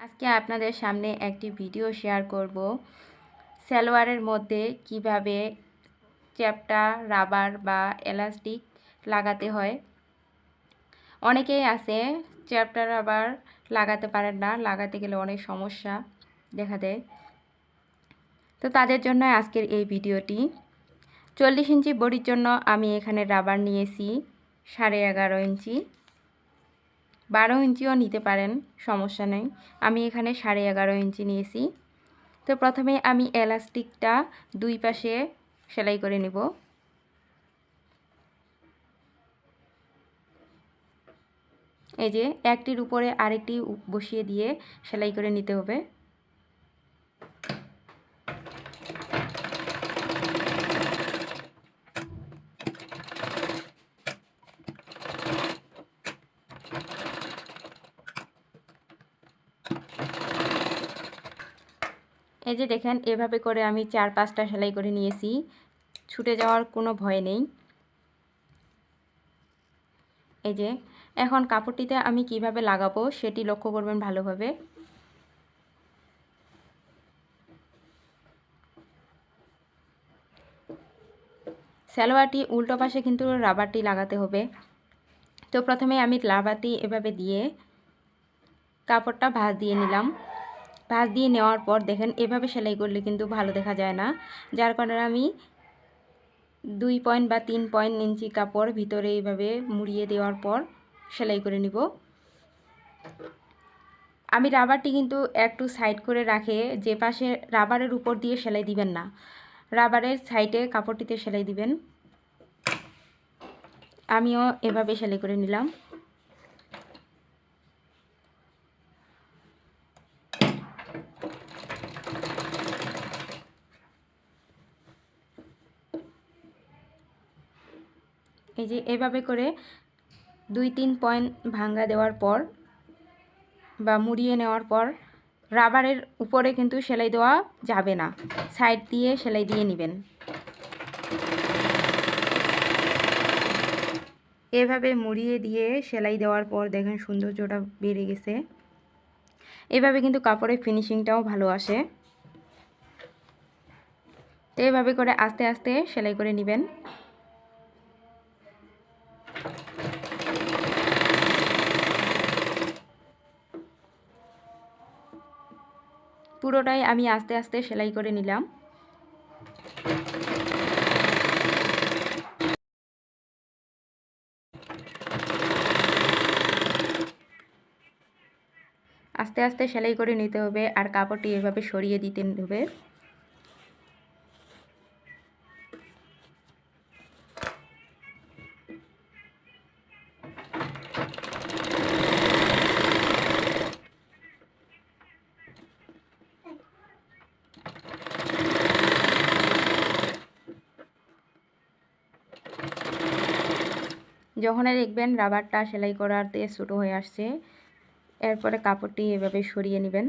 আজকে আপনাদের সামনে একটি ভিডিও শেয়ার করব সালোয়ারের মধ্যে কিভাবে চ্যাপ্টা রাবার বা এলাস্টিক লাগাতে হয়। অনেকেই আছে চ্যাপ্টা রাবার লাগাতে পারেন না, লাগাতে গেলে অনেক সমস্যা দেখা দেয়। তো তাদের জন্য আজকের এই ভিডিওটি। 40 ইঞ্চি বডির জন্য আমি এখানে রাবার নিয়েছি 11.5 ইঞ্চি, 12 ইঞ্চিও নিতে পারেন, সমস্যা নেই। আমি এখানে 11.5 ইঞ্চি নিয়েছি। তো প্রথমে আমি এলাস্টিকটা দুই পাশে সেলাই করে নেব। এই যে একটির উপরে আরেকটি বসিয়ে দিয়ে সেলাই করে নিতে হবে। এই যে দেখেন, এভাবে করে আমি 4-5টা সেলাই করে নিয়েছি, ছুটে যাওয়ার কোনো ভয় নেই। এই যে এখন কাপড়টিতে আমি কিভাবে লাগাবো সেটি লক্ষ্য করবেন ভালোভাবে। সালোয়ারটি উল্টো পাশে কিন্তু রাবারটি লাগাতে হবে। তো প্রথমে আমি রাবারটি এভাবে দিয়ে কাপড়টা ভাঁজ দিয়ে নিলাম। ভাঁজ দিয়ে নেওয়ার পর দেখেন এভাবে সেলাই করলে কিন্তু ভালো দেখা যায় না, যার কারণে আমি 2 পয়েন্ট বা 3 পয়েন্ট ইঞ্চি কাপড় ভিতরে এইভাবে মুড়িয়ে দেওয়ার পর সেলাই করে নিব। আমি রাবারটি কিন্তু একটু সাইড করে রাখে, যে পাশে রাবারের উপর দিয়ে সেলাই দিবেন না, রাবারের সাইডে কাপড়টিতে সেলাই দিবেন। আমিও এভাবে সেলাই করে নিলাম। এই যে এভাবে করে 2-3 পয়েন্ট ভাঙা দেওয়ার পর বা মুড়িয়ে নেওয়ার পর রাবারের উপরে কিন্তু সেলাই দেওয়া যাবে না, সাইড দিয়ে সেলাই দিয়ে নেবেন। এভাবে মুড়িয়ে দিয়ে সেলাই দেওয়ার পর দেখেন সৌন্দর্যটা বেড়ে গেছে। এভাবে কিন্তু কাপড়ের ফিনিশিংটাও ভালো আসে। তো এভাবে করে আস্তে আস্তে সেলাই করে নেবেন। পুরোটাই আমি আস্তে আস্তে সেলাই করে নিলাম। আস্তে আস্তে সেলাই করে নিতে হবে আর কাপড়টি এভাবে সরিয়ে দিতে হবে। যখন দেখবেন রাবারটা সেলাই করাতে ছোটো হয়ে আসছে, এরপরে কাপড়টি এভাবে সরিয়ে নেবেন।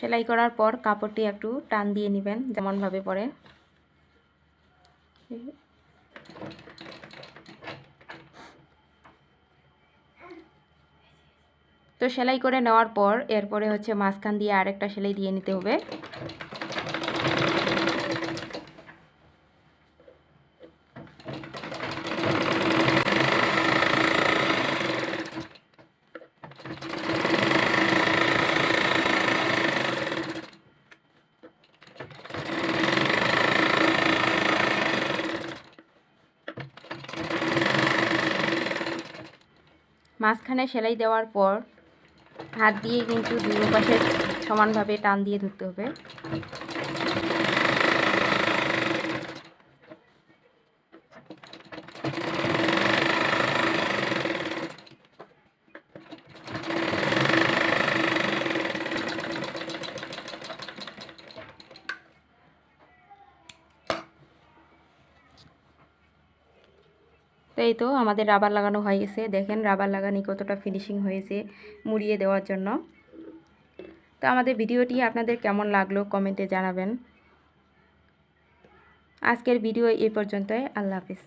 সেলাই করার পর কাপড়টি একটু টান দিয়ে নেবেন যেমনভাবে পরে। তো সেলাই করে নেওয়ার পর এরপরে হচ্ছে মাঝখান দিয়ে আরেকটা সেলাই দিয়ে নিতে হবে। মাঝখানে সেলাই দেওয়ার পর হাত দিয়ে কিন্তু দুই পাশে সমানভাবে টান দিয়ে ধরতে হবে। তো এই তো আমাদের রাবার লাগানো হয়ে গেছে, দেখেন রাবার লাগানি কতটা ফিনিশিং হয়েছে মুড়িয়ে দেওয়ার জন্য। তো আমাদের ভিডিওটি আপনাদের কেমন লাগলো কমেন্টে জানাবেন। আজকের ভিডিও এই পর্যন্তই, আল্লাহ হাফিজ।